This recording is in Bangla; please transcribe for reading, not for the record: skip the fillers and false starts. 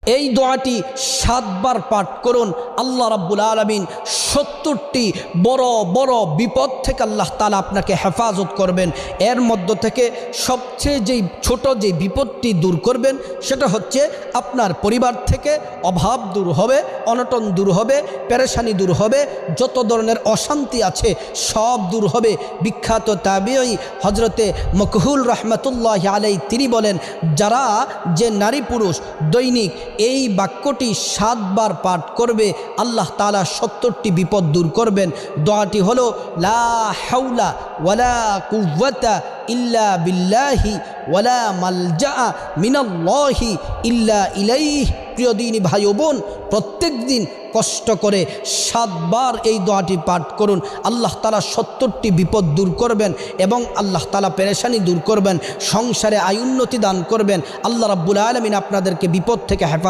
এই দোয়াটি 7 বার পাঠ করুন। আল্লাহ রাব্বুল আলামিন 70টি বড় বড় বিপদ থেকে আল্লাহ তাআলা আপনাকে হেফাজত করবেন। এর মধ্য থেকে সবচেয়ে যেই ছোট যে বিপদটি দূর করবেন সেটা হচ্ছে আপনার পরিবার থেকে অভাব দূর হবে, অনটন দূর হবে, পেরেশানি দূর হবে, যত ধরনের অশান্তি আছে সব দূর হবে। বিখ্যাত তাবিঈ হযরতে মকহুল রাহমাতুল্লাহি আলাইহি তিনি বলেন, যারা যে নারী পুরুষ দৈনিক এই বাক্যটি 7 বার পাঠ করবে আল্লাহ তাআলা 70টি বিপদ দূর করবেন। দোয়াটি হলো লা হাওলা ওয়ালা কুওয়াতা ইল্লা বিল্লাহি ওয়ালা মালজা মিনাল্লাহি ইল্লা ইলাইহি। প্রিয় দিনী ভাই ও বোন, প্রত্যেক দিন কষ্ট করে 7 বার এই দোয়াটি পাঠ করুন। আল্লাহ তাআলা 70টি বিপদ দূর করবেন এবং আল্লাহ তাআলা পেরেশানি দূর করবেন, সংসারে আয় উন্নতি দান করবেন। আল্লাহ রাব্বুল আলামিন আপনাদেরকে বিপদ থেকে হেফাজত